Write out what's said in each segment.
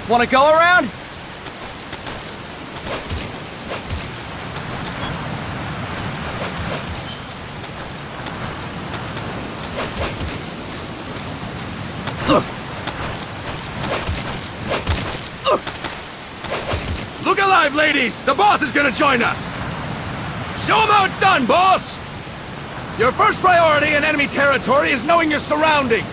Want to go around? Look alive, ladies! The boss is gonna join us! Show him how it's done, boss! Your first priority in enemy territory is knowing your surroundings.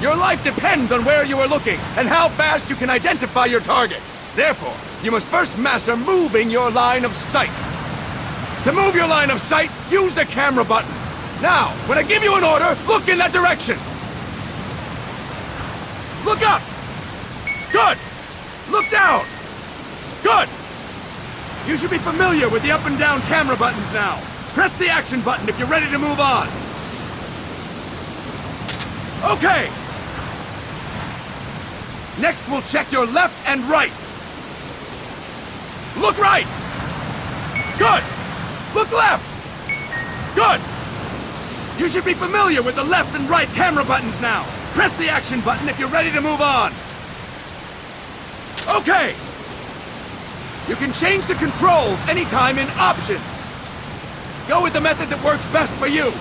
Your life depends on where you are looking, and how fast you can identify your target. Therefore, you must first master moving your line of sight. To move your line of sight, use the camera buttons. Now, when I give you an order, look in that direction. Look up! Good! Look down! Good! You should be familiar with the up and down camera buttons now. Press the action button if you're ready to move on. Okay! Next, we'll check your left and right. Look right! Good! Look left! Good! You should be familiar with the left and right camera buttons now. Press the action button if you're ready to move on. Okay! You can change the controls anytime in Options. Go with the method that works best for you.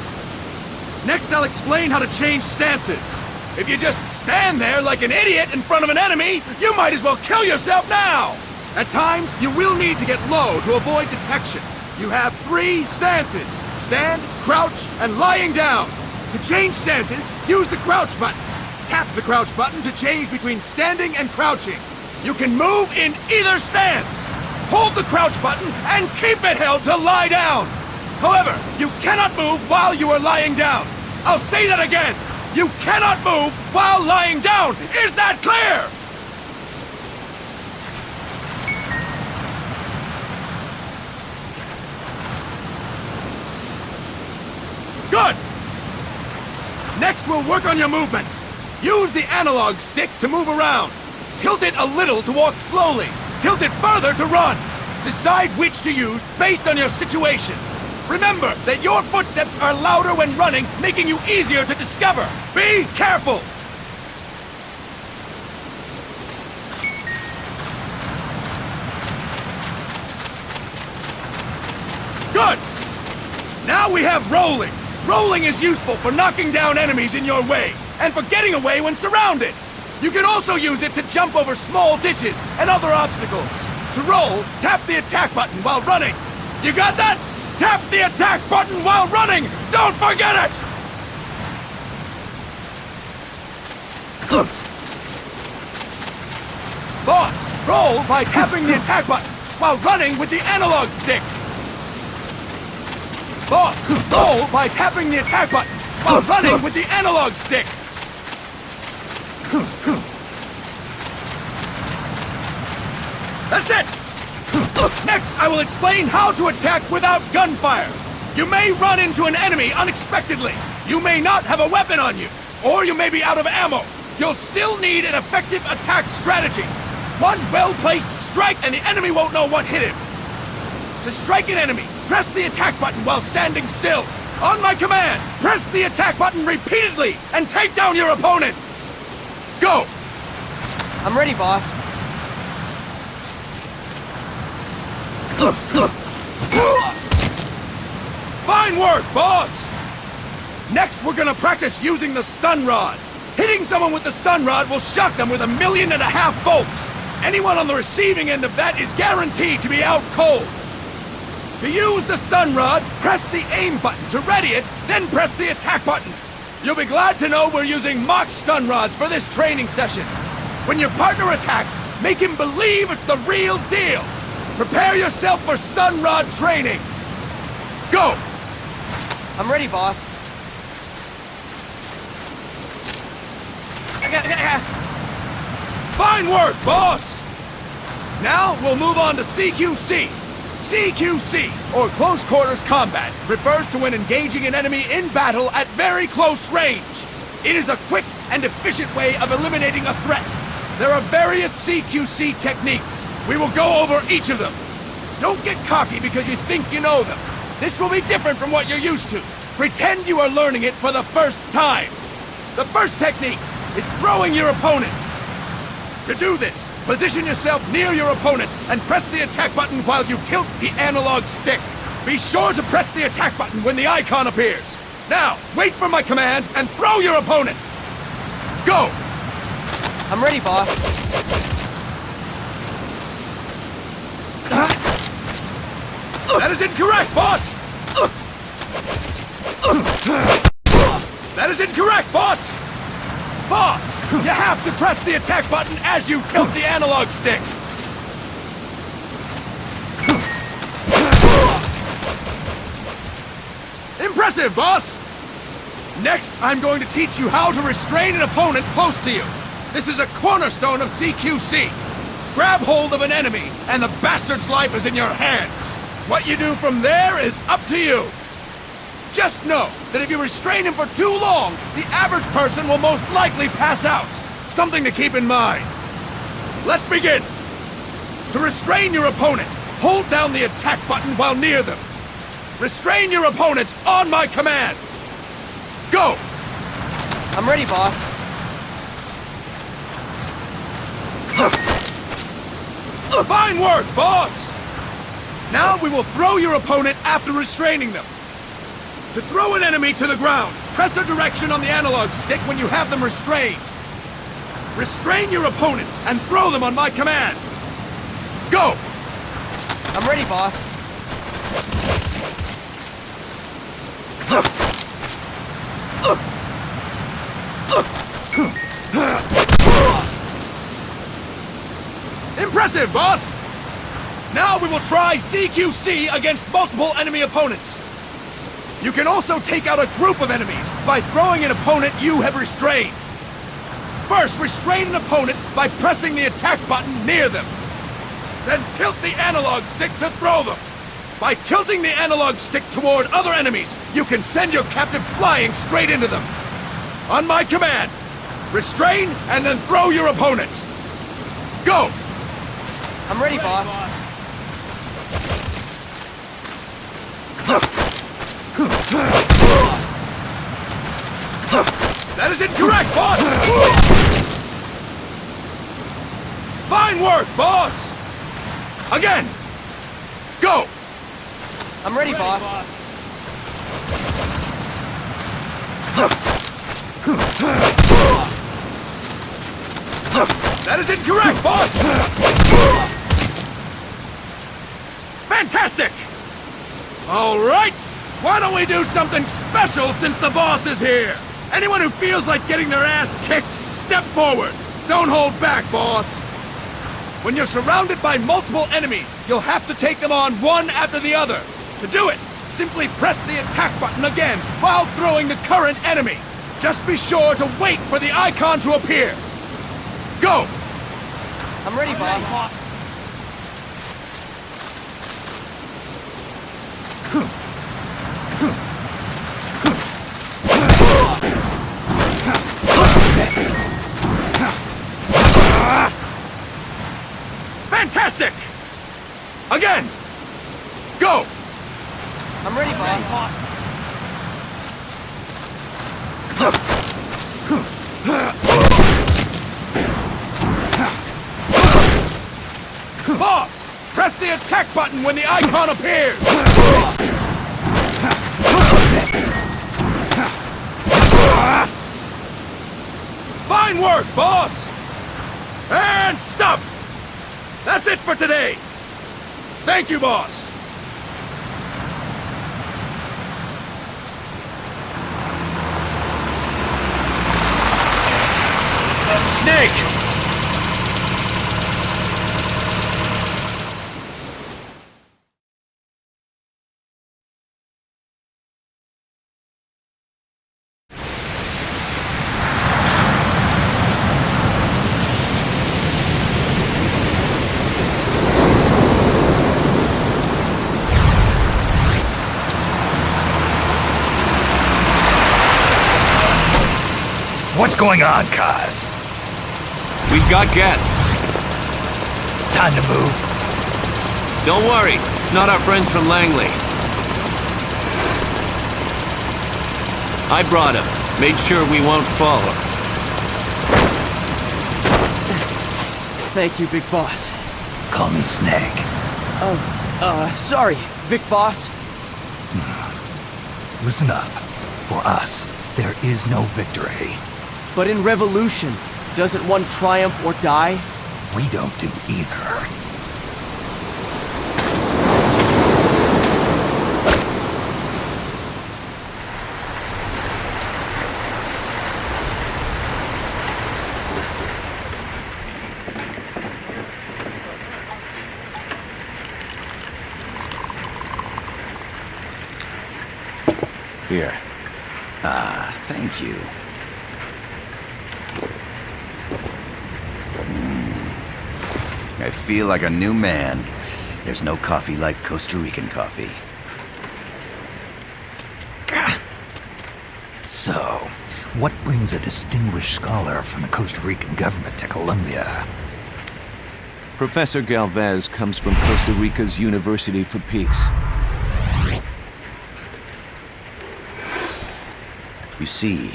Next, I'll explain how to change stances. If you just stand there like an idiot in front of an enemy, you might as well kill yourself now! At times, you will need to get low to avoid detection. You have 3 stances: stand, crouch, and lying down. To change stances, use the crouch button. Tap the crouch button to change between standing and crouching. You can move in either stance. Hold the crouch button and keep it held to lie down. However, you cannot move while you are lying down. I'll say that again. You cannot move while lying down! Is that clear? Good! Next, we'll work on your movement. Use the analog stick to move around. Tilt it a little to walk slowly. Tilt it further to run. Decide which to use based on your situation. Remember that your footsteps are louder when running, making you easier to discover. Be careful! Good! Now we have rolling. Rolling is useful for knocking down enemies in your way, and for getting away when surrounded. You can also use it to jump over small ditches and other obstacles. To roll, tap the attack button while running. You got that? Tap the attack button while running! Don't forget it! Boss, roll by tapping the attack button while running with the analog stick. Boss, roll by tapping the attack button while running with the analog stick. That's it! Next, I will explain how to attack without gunfire. You may run into an enemy unexpectedly. You may not have a weapon on you, or you may be out of ammo. you'll still need an effective attack strategy. One well-placed strike and the enemy won't know what hit him. To strike an enemy, press the attack button while standing still. On my command, press the attack button repeatedly and take down your opponent. Go! I'm ready, boss. Fine work, boss! Next, we're gonna practice using the stun rod. Hitting someone with the stun rod will shock them with 1.5 million volts. Anyone on the receiving end of that is guaranteed to be out cold. To use the stun rod, press the aim button to ready it, then press the attack button. You'll be glad to know we're using mock stun rods for this training session. When your partner attacks, make him believe it's the real deal. Prepare yourself for stun rod training. Go! I'm ready, boss. Fine work, boss! Now we'll move on to CQC. CQC, or Close Quarters Combat, refers to when engaging an enemy in battle at very close range. It is a quick and efficient way of eliminating a threat. There are various CQC techniques. We will go over each of them. Don't get cocky because you think you know them. This will be different from what you're used to. Pretend you are learning it for the first time. The first technique is throwing your opponent. To do this, position yourself near your opponent and press the attack button while you tilt the analog stick. Be sure to press the attack button when the icon appears. Now, wait for my command and throw your opponent. Go! I'm ready, boss. That is incorrect, boss! That is incorrect, boss! Boss, you have to press the attack button as you tilt the analog stick. Impressive, boss! Next, I'm going to teach you how to restrain an opponent close to you. This is a cornerstone of CQC. Grab hold of an enemy, and the bastard's life is in your hands. What you do from there is up to you. Just know that if you restrain him for too long, the average person will most likely pass out. Something to keep in mind. Let's begin. To restrain your opponent, hold down the attack button while near them. Restrain your opponent on my command. Go! I'm ready, boss. Fine work, boss! Now we will throw your opponent after restraining them. To throw an enemy to the ground, press a direction on the analog stick when you have them restrained. Restrain your opponent and throw them on my command. Go! I'm ready, boss. Impressive, boss! Now we will try CQC against multiple enemy opponents. You can also take out a group of enemies by throwing an opponent you have restrained. First, restrain an opponent by pressing the attack button near them. Then tilt the analog stick to throw them. By tilting the analog stick toward other enemies, you can send your captive flying straight into them. On my command, restrain and then throw your opponent. Go! I'm ready, boss. That is incorrect, boss! Fine work, boss! Again! Go! I'm ready, boss. That is incorrect, boss! Fantastic! All right! Why don't we do something special since the boss is here? Anyone who feels like getting their ass kicked, step forward. Don't hold back, boss. When you're surrounded by multiple enemies, you'll have to take them on one after the other. To do it, simply press the attack button again while throwing the current enemy. Just be sure to wait for the icon to appear. Go! I'm ready, boss. Again! Go! I'm ready, boss. Boss! Press the attack button when the icon appears! Fine work, boss! And stop! That's it for today! Thank you, boss! Snake! What's going on, Kaz? We've got guests. Time to move. Don't worry, it's not our friends from Langley. I brought him. Made sure we won't fall. Thank you, Big Boss. Call me Snake. Sorry, Vic Boss. Listen up. For us, there is no victory. But in revolution, doesn't one triumph or die? We don't do either. Here. Thank you. I feel like a new man. There's no coffee like Costa Rican coffee. So, what brings a distinguished scholar from the Costa Rican government to Colombia? Professor Galvez comes from Costa Rica's University for Peace. You see,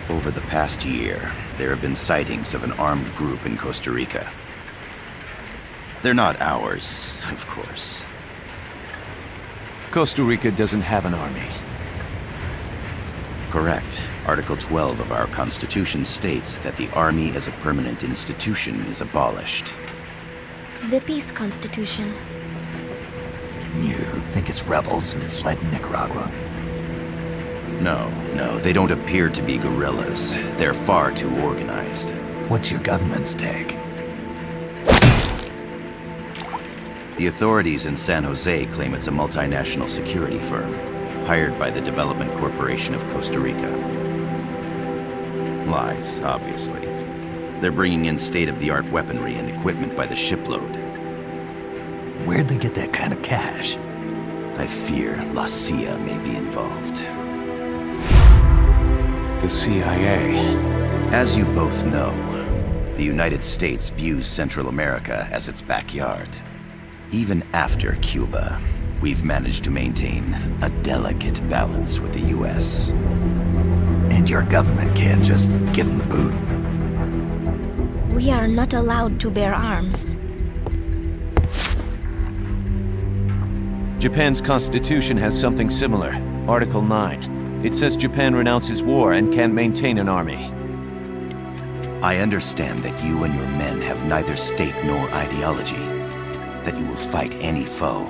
over the past year, there have been sightings of an armed group in Costa Rica. They're not ours, of course. Costa Rica doesn't have an army. Correct. Article 12 of our Constitution states that the Army as a permanent institution is abolished. The Peace Constitution. You think it's rebels who fled Nicaragua? No, they don't appear to be guerrillas. They're far too organized. What's your government's take? The authorities in San Jose claim it's a multinational security firm, hired by the Development Corporation of Costa Rica. Lies, obviously. They're bringing in state-of-the-art weaponry and equipment by the shipload. Where'd they get that kind of cash? I fear La CIA may be involved. The CIA. As you both know, the United States views Central America as its backyard. Even after Cuba, we've managed to maintain a delicate balance with the US. And your government can't just give them the boot? We are not allowed to bear arms. Japan's constitution has something similar. Article 9. It says Japan renounces war and can't maintain an army. I understand that you and your men have neither state nor ideology. That you will fight any foe.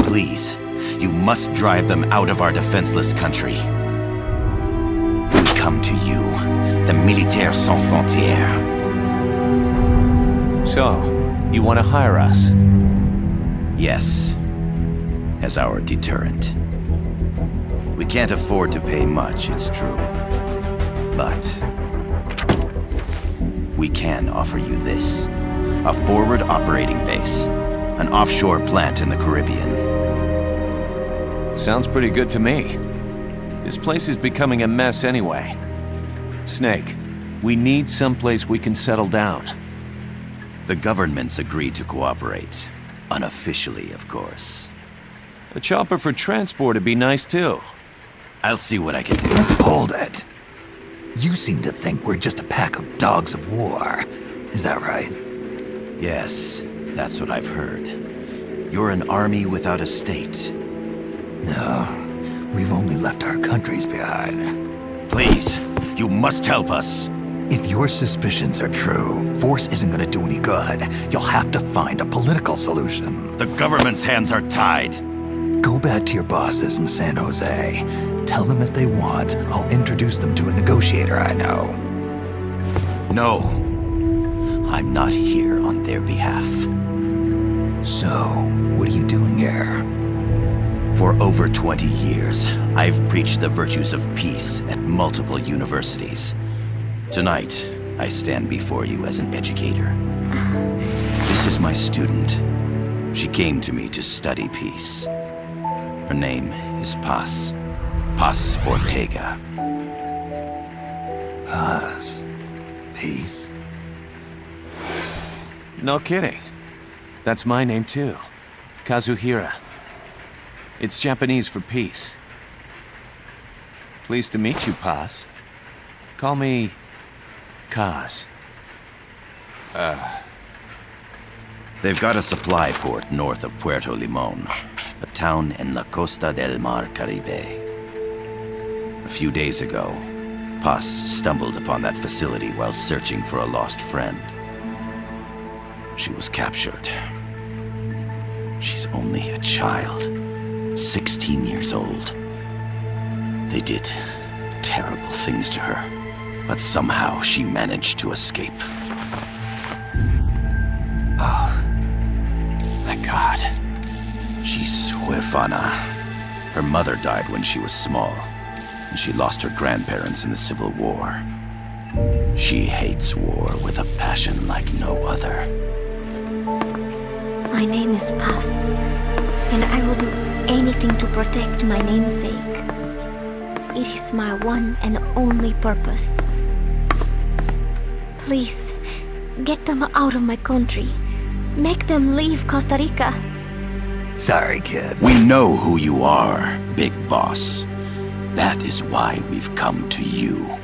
Please, you must drive them out of our defenseless country. We come to you, the Militaires Sans Frontières. So, you want to hire us? Yes, as our deterrent. We can't afford to pay much, it's true. But we can offer you this. A forward operating base. An offshore plant in the Caribbean. Sounds pretty good to me. This place is becoming a mess anyway. Snake, we need someplace we can settle down. The governments agreed to cooperate. Unofficially, of course. A chopper for transport would be nice too. I'll see what I can do. Hold it. You seem to think we're just a pack of dogs of war. Is that right? Yes, that's what I've heard. You're an army without a state. No, we've only left our countries behind. Please, you must help us. If your suspicions are true, force isn't gonna do any good. You'll have to find a political solution. The government's hands are tied. Go back to your bosses in San Jose. Tell them if they want, I'll introduce them to a negotiator I know. No. I'm not here on their behalf. So, what are you doing here? For over 20 years, I've preached the virtues of peace at multiple universities. Tonight, I stand before you as an educator. This is my student. She came to me to study peace. Her name is Paz. Paz Ortega. Paz. Peace. No kidding. That's my name too. Kazuhira. It's Japanese for peace. Pleased to meet you, Paz. Call me Kaz. They've got a supply port north of Puerto Limon, a town in La Costa del Mar Caribe. A few days ago, Paz stumbled upon that facility while searching for a lost friend. She was captured. She's only a child, 16 years old. They did terrible things to her, but somehow she managed to escape. Thank God. She's huérfana. Her mother died when she was small, and she lost her grandparents in the Civil War. She hates war with a passion like no other. My name is Paz, and I will do anything to protect my namesake. It is my one and only purpose. Please, get them out of my country. Make them leave Costa Rica. Sorry, kid. We know who you are, Big Boss. That is why we've come to you.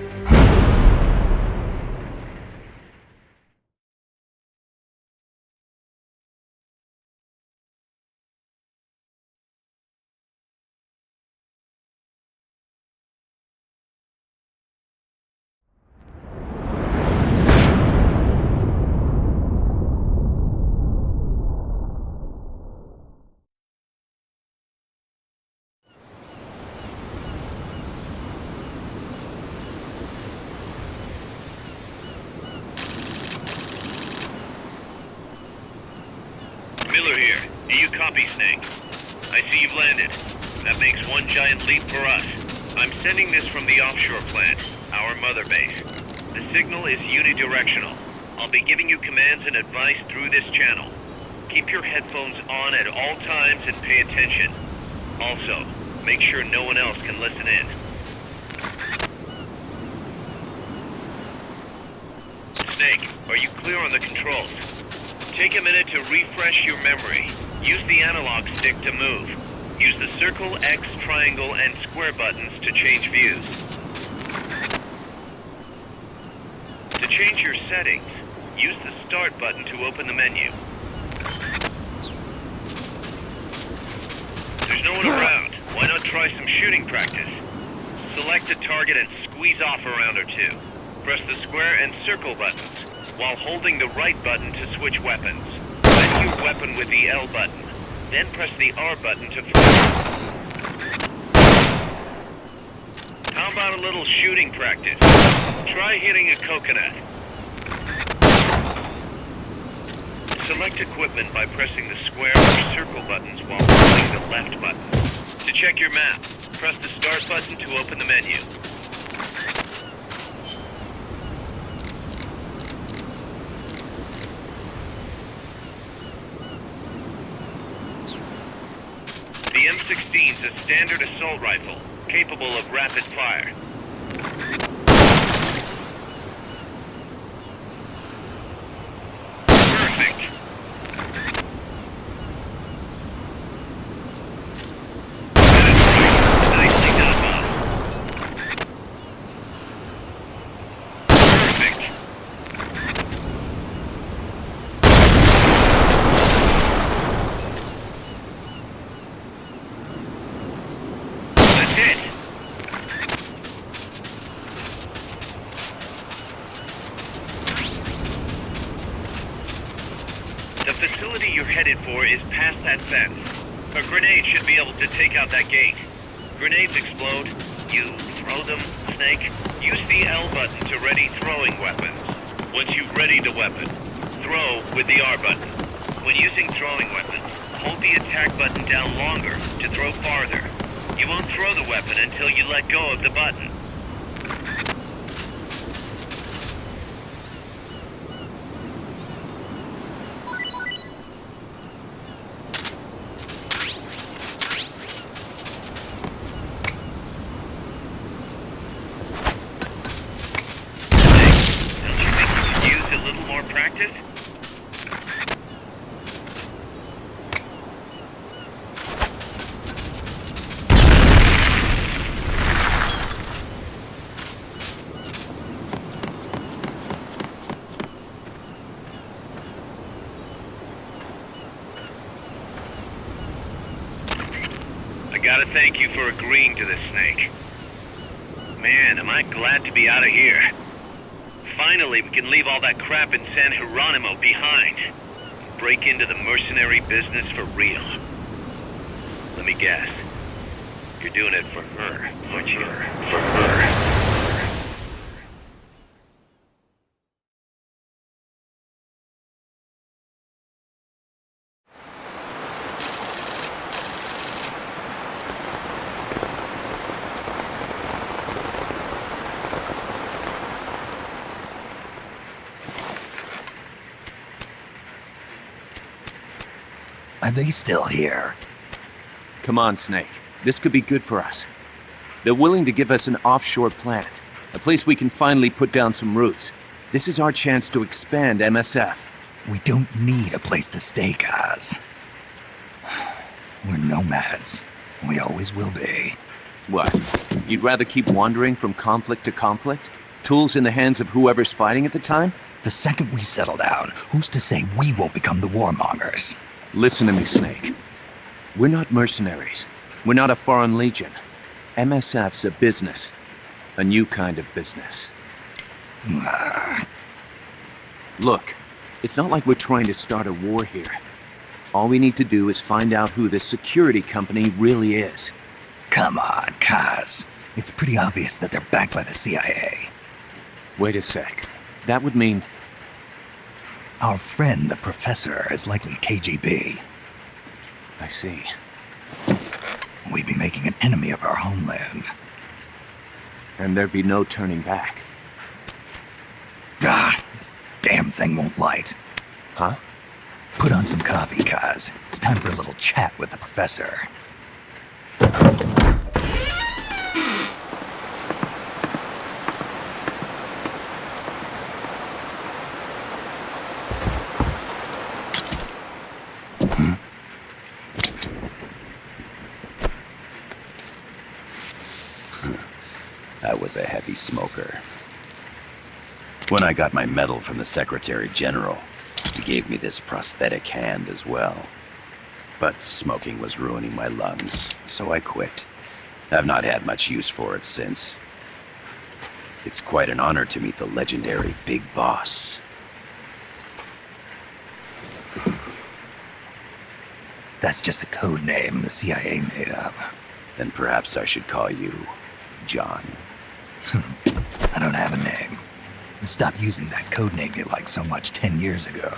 Miller here. Do you copy, Snake? I see you've landed. That makes one giant leap for us. I'm sending this from the offshore plant, our mother base. The signal is unidirectional. I'll be giving you commands and advice through this channel. Keep your headphones on at all times and pay attention. Also, make sure no one else can listen in. Snake, are you clear on the controls? Take a minute to refresh your memory. Use the analog stick to move. Use the circle, X, triangle, and square buttons to change views. To change your settings, use the start button to open the menu. There's no one around. Why not try some shooting practice? Select a target and squeeze off a round or two. Press the square and circle buttons, while holding the right button to switch weapons. Set your weapon with the L button, then press the R button to fire. How about a little shooting practice? Try hitting a coconut. Select equipment by pressing the square or circle buttons while holding the left button. To check your map, press the start button to open the menu. The M16 is a standard assault rifle, capable of rapid fire. facility you're headed for is past that fence. A grenade should be able to take out that gate. Grenades explode. You throw them, Snake. Use the L button to ready throwing weapons. Once you've readied a weapon, throw with the R button. When using throwing weapons, hold the attack button down longer to throw farther. You won't throw the weapon until you let go of the button. Practice? I gotta thank you for agreeing to this, Snake. Man, am I glad to be out of here. Finally, we can leave all that crap in San Geronimo behind. Break into the mercenary business for real. Let me guess. You're doing it for her, aren't you? For her. Are they still here? Come on, Snake. This could be good for us. They're willing to give us an offshore plant, a place we can finally put down some roots. This is our chance to expand MSF. We don't need a place to stay, Kaz. We're nomads. We always will be. What? You'd rather keep wandering from conflict to conflict? Tools in the hands of whoever's fighting at the time? The second we settle down, who's to say we won't become the warmongers? Listen to me, Snake. We're not mercenaries. We're not a foreign legion. MSF's a business. A new kind of business. Look, it's not like we're trying to start a war here. All we need to do is find out who this security company really is. Come on, Kaz. It's pretty obvious that they're backed by the CIA. Wait a sec. That would mean... Our friend, the Professor, is likely KGB. I see. We'd be making an enemy of our homeland. And there'd be no turning back. This damn thing won't light. Huh? Put on some coffee, Kaz. It's time for a little chat with the Professor. I was a heavy smoker. When I got my medal from the Secretary General, he gave me this prosthetic hand as well. But smoking was ruining my lungs, so I quit. I've not had much use for it since. It's quite an honor to meet the legendary Big Boss. That's just a code name the CIA made up. Then perhaps I should call you John. I don't have a name. Stop using that code name you liked so much 10 years ago.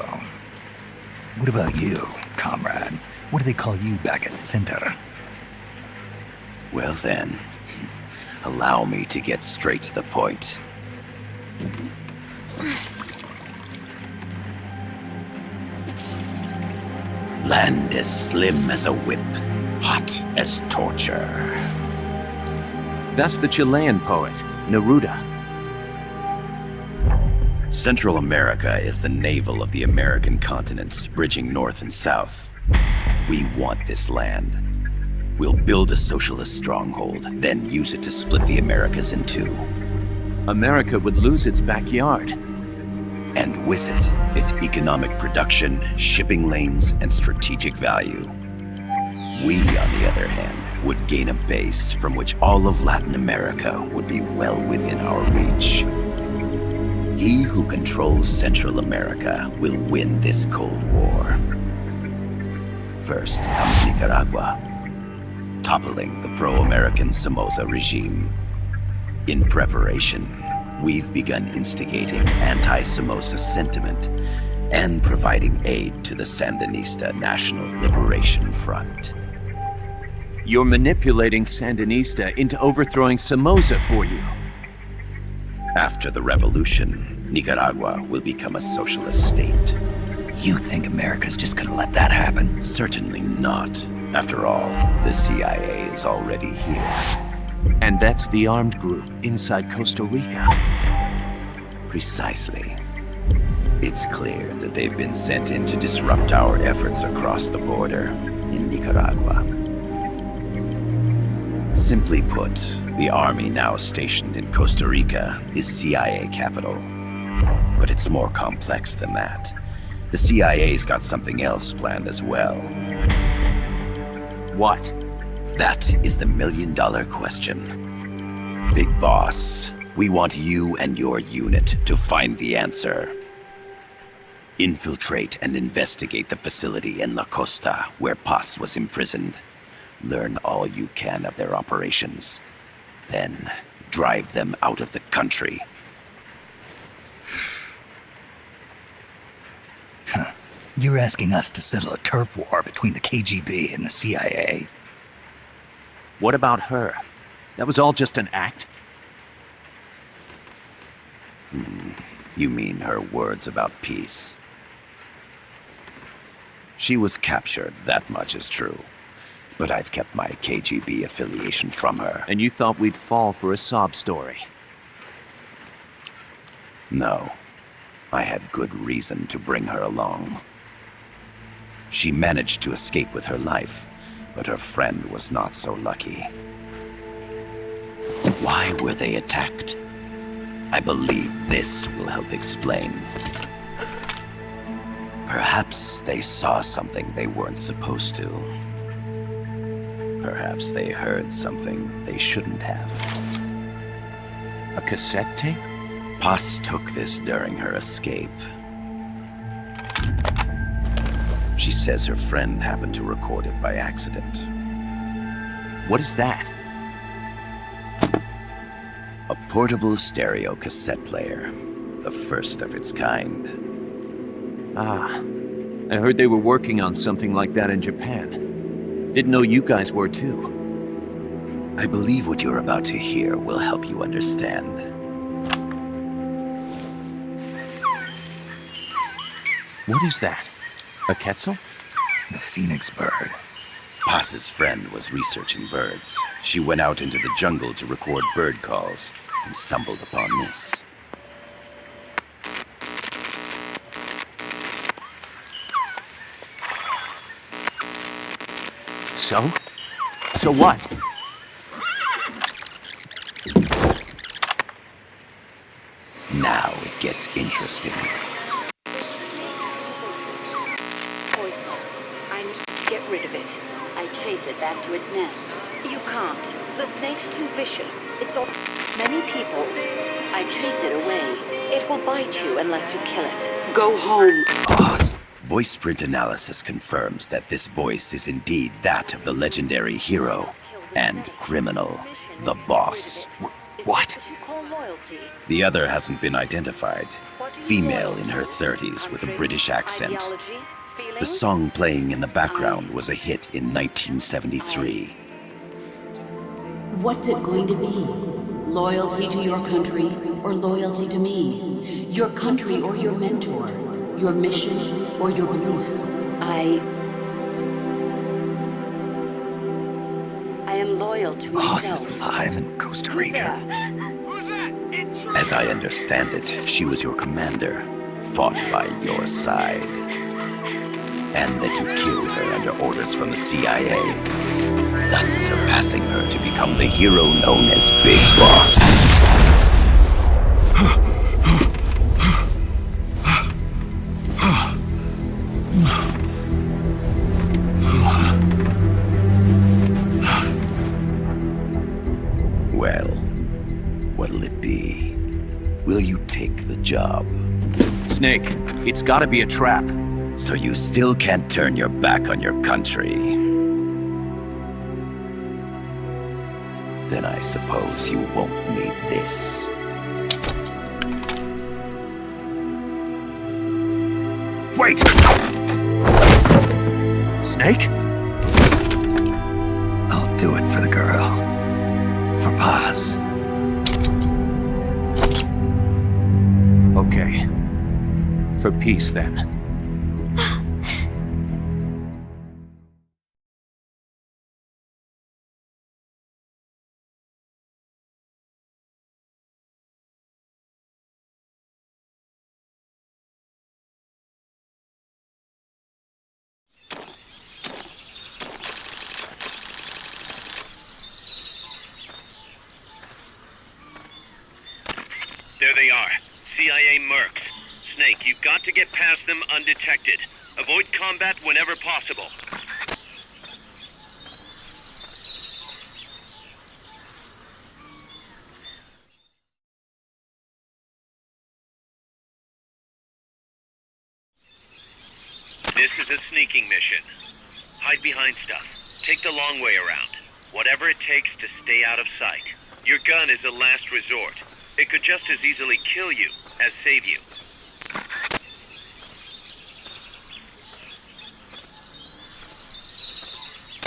What about you, comrade? What do they call you back at Center? Well then, allow me to get straight to the point. Land as slim as a whip, hot as torture. That's the Chilean poet, Neruda. Central America is the navel of the American continents, bridging north and south. We want this land. We'll build a socialist stronghold, then use it to split the Americas in two. America would lose its backyard. And with it, its economic production, shipping lanes, and strategic value. We, on the other hand, would gain a base from which all of Latin America would be well within our reach. He who controls Central America will win this Cold War. First comes Nicaragua, toppling the pro-American Somoza regime. In preparation, we've begun instigating anti-Somoza sentiment and providing aid to the Sandinista National Liberation Front. You're manipulating Sandinista into overthrowing Somoza for you. After the revolution, Nicaragua will become a socialist state. You think America's just gonna let that happen? Certainly not. After all, the CIA is already here. And that's the armed group inside Costa Rica. Precisely. It's clear that they've been sent in to disrupt our efforts across the border in Nicaragua. Simply put, the army now stationed in Costa Rica is CIA capital. But it's more complex than that. The CIA's got something else planned as well. What? That is the million-dollar question. Big Boss, we want you and your unit to find the answer. Infiltrate and investigate the facility in La Costa where Paz was imprisoned. Learn all you can of their operations. Then, drive them out of the country. You're asking us to settle a turf war between the KGB and the CIA? What about her? That was all just an act? You mean her words about peace? She was captured, that much is true. But I've kept my KGB affiliation from her. And you thought we'd fall for a sob story? No. I had good reason to bring her along. She managed to escape with her life, but her friend was not so lucky. Why were they attacked? I believe this will help explain. Perhaps they saw something they weren't supposed to. Perhaps they heard something they shouldn't have. A cassette tape? Paz took this during her escape. She says her friend happened to record it by accident. What is that? A portable stereo cassette player. The first of its kind. Ah, I heard they were working on something like that in Japan. Didn't know you guys were too. I believe what you're about to hear will help you understand. What is that? A Quetzal? The Phoenix bird. Paz's friend was researching birds. She went out into the jungle to record bird calls and stumbled upon this. So? So what? Now it gets interesting. Poisonous. I need to get rid of it. I chase it back to its nest. You can't. The snake's too vicious. It's all... Many people. I chase it away. It will bite you unless you kill it. Go home. Boss. Voice print analysis confirms that this voice is indeed that of the legendary hero and criminal, the Boss. What? The other hasn't been identified. Female in her 30s with a British accent. The song playing in the background was a hit in 1973. What's it going to be? Loyalty to your country or loyalty to me? Your country or your mentor? Your mission or your beliefs? I am loyal to Boss myself. is alive in Costa Rica. As I understand it, she was your commander, fought by your side. And that you killed her under orders from the CIA, thus surpassing her to become the hero known as Big Boss. Well, what'll it be? Will you take the job? Snake, it's gotta be a trap. So you still can't turn your back on your country. Then I suppose you won't need this. Wait! Snake? I'll do it for the girl. For Paz. Okay. For peace, then. There they are. CIA mercs. Snake, you've got to get past them undetected. Avoid combat whenever possible. This is a sneaking mission. Hide behind stuff. Take the long way around. Whatever it takes to stay out of sight. Your gun is a last resort. It could just as easily kill you as save you.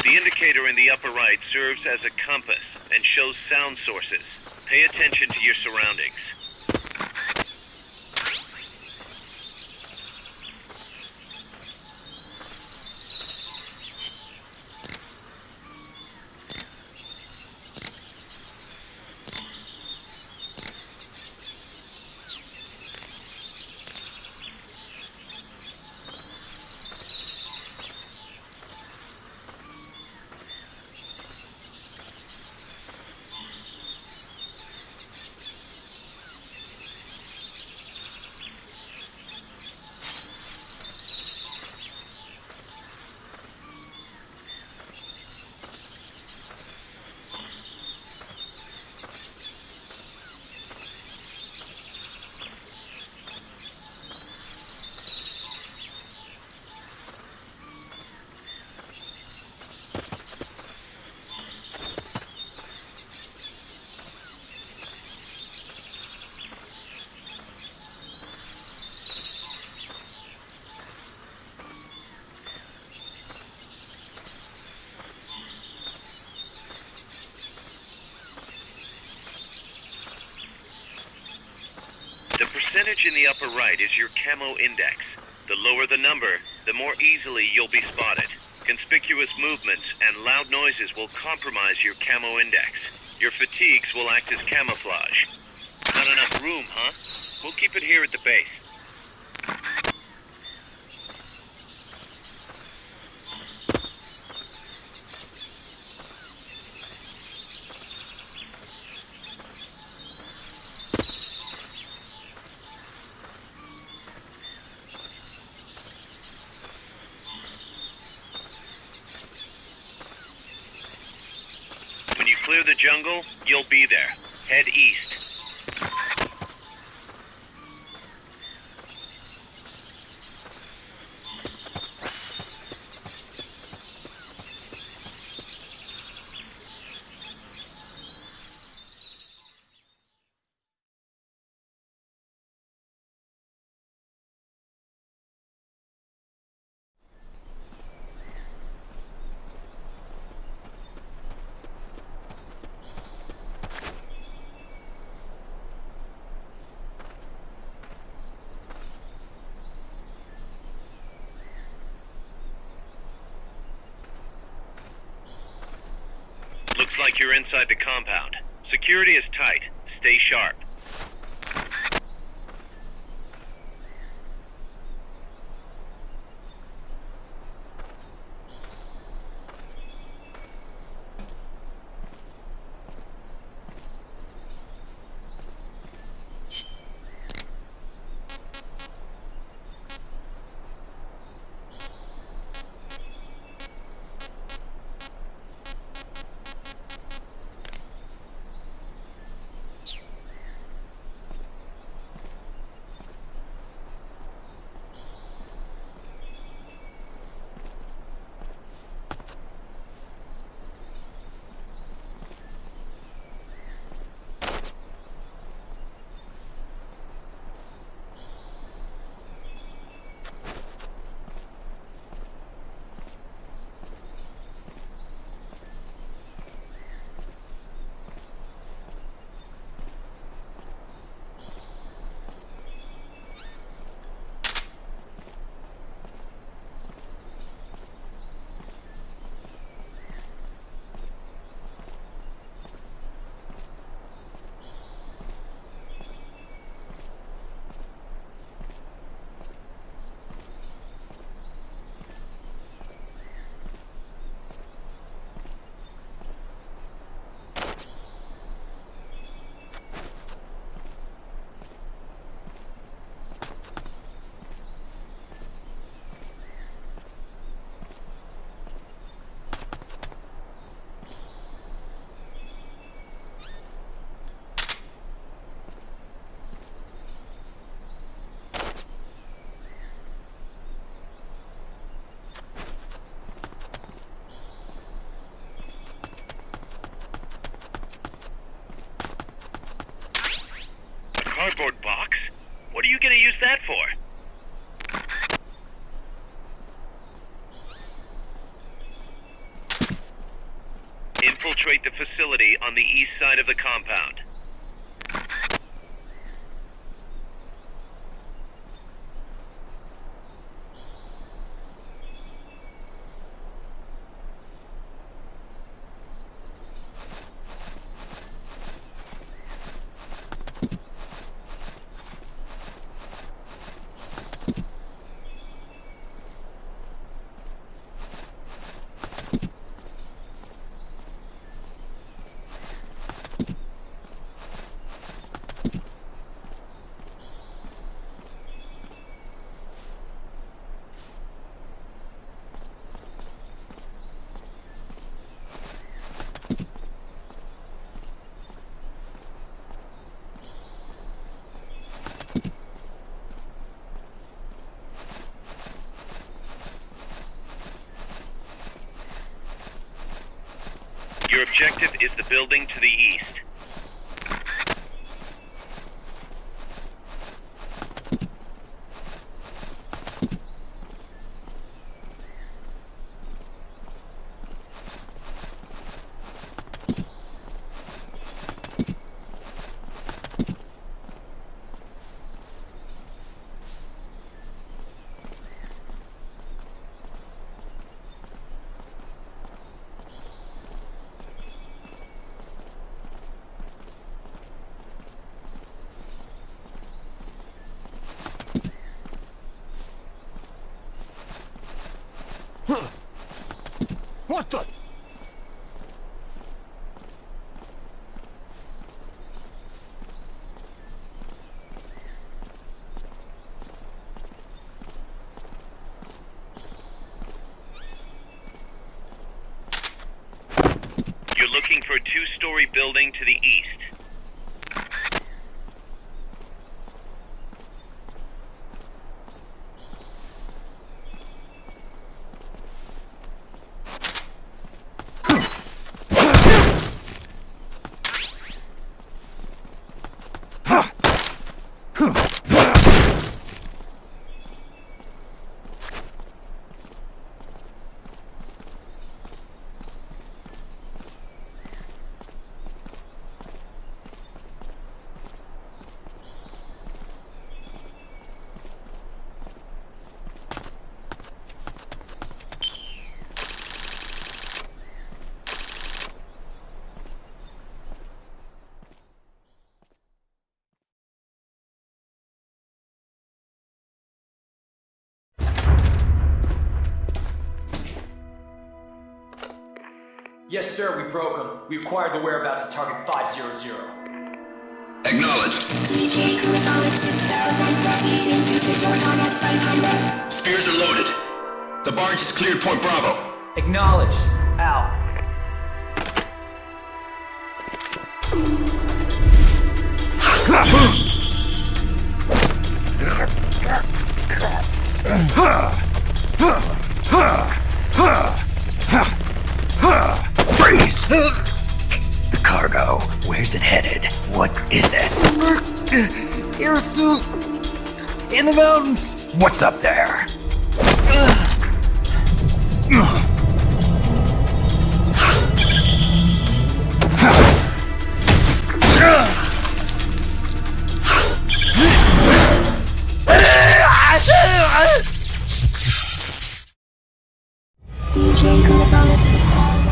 The indicator in the upper right serves as a compass and shows sound sources. Pay attention to your surroundings. The percentage in the upper right is your camo index. The lower the number, the more easily you'll be spotted. Conspicuous movements and loud noises will compromise your camo index. Your fatigues will act as camouflage. Not enough room, huh? We'll keep it here at the base. When you clear the jungle, you'll be there. Head east. Looks like you're inside the compound. Security is tight. Stay sharp. switchboard box? What are you gonna use that for? Infiltrate the facility on the east side of the compound. Your objective is the building to the east. What the? You're looking for a two-story building to the east. Yes, sir, we broke them. We acquired the whereabouts of target 500. Acknowledged. DJ Kurosawa 6000, proceed into secure target 500. Spears are loaded. The barge is cleared Point Bravo. Acknowledged. Out. Freeze! The cargo, where's it headed? What is it? Airsuit! In the mountains! What's up there? DJ Kurosawa 6000.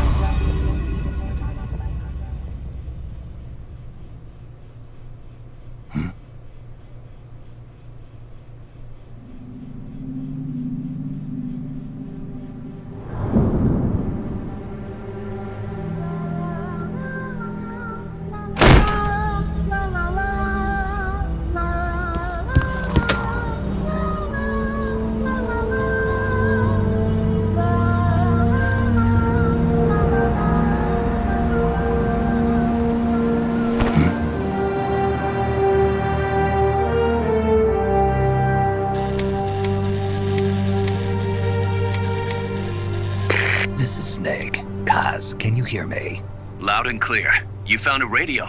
This is Snake. Kaz, can you hear me? Loud and clear. You found a radio.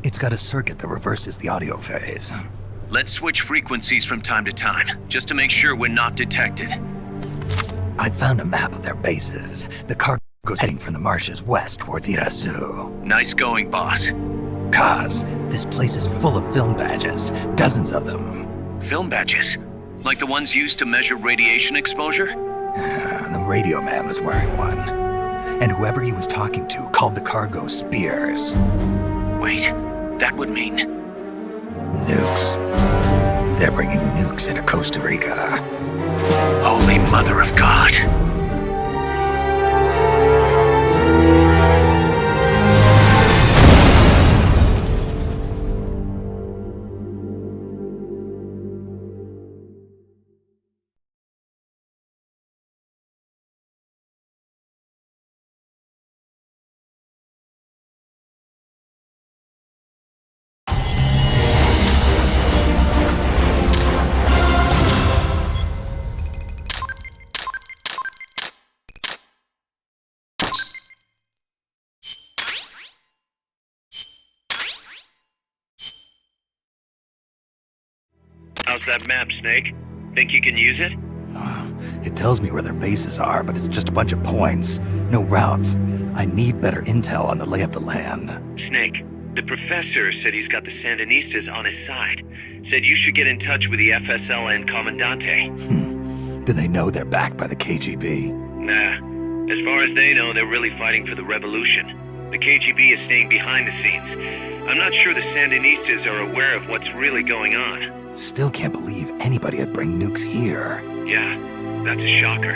It's got a circuit that reverses the audio phase. Let's switch frequencies from time to time, just to make sure we're not detected. I found a map of their bases. The cargo's heading from the marshes west towards Irasu. Nice going, boss. Kaz, this place is full of film badges. Dozens of them. Film badges? Like the ones used to measure radiation exposure? The radio man was wearing one. And whoever he was talking to called the cargo Spears. Wait, that would mean... Nukes. They're bringing nukes into Costa Rica. Holy Mother of God. How's that map, Snake? Think you can use it? It tells me where their bases are, but it's just a bunch of points. No routes. I need better intel on the lay of the land. Snake, the professor said he's got the Sandinistas on his side. Said you should get in touch with the FSL and Comandante. Do they know they're backed by the KGB? Nah. As far as they know, they're really fighting for the revolution. The KGB is staying behind the scenes. I'm not sure the Sandinistas are aware of what's really going on. Still can't believe anybody would bring nukes here. Yeah, that's a shocker.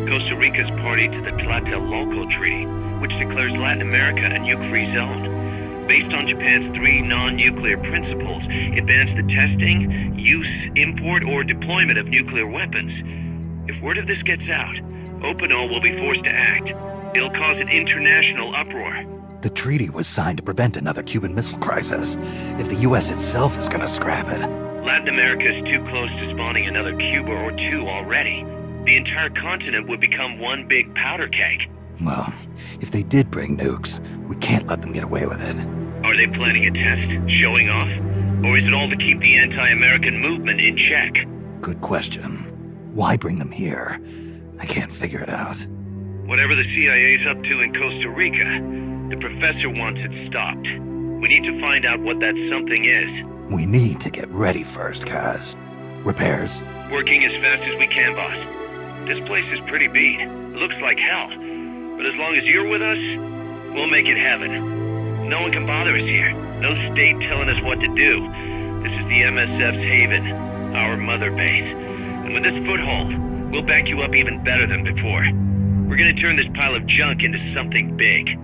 Costa Rica's party to the Tlatelolco Treaty, which declares Latin America a nuke-free zone. Based on Japan's 3 non-nuclear principles, it bans the testing, use, import, or deployment of nuclear weapons. If word of this gets out, Opinol will be forced to act. It'll cause an international uproar. The treaty was signed to prevent another Cuban Missile Crisis. If the U.S. itself is gonna scrap it... Latin America is too close to spawning another Cuba or 2 already. The entire continent would become one big powder keg. Well, if they did bring nukes, we can't let them get away with it. Are they planning a test? Showing off? Or is it all to keep the anti-American movement in check? Good question. Why bring them here? I can't figure it out. Whatever the CIA's up to in Costa Rica, the professor wants it stopped. We need to find out what that something is. We need to get ready first, Kaz. Repairs? Working as fast as we can, boss. This place is pretty beat. It looks like hell. But as long as you're with us, we'll make it heaven. No one can bother us here. No state telling us what to do. This is the MSF's haven, our mother base. And with this foothold, we'll back you up even better than before. We're gonna turn this pile of junk into something big.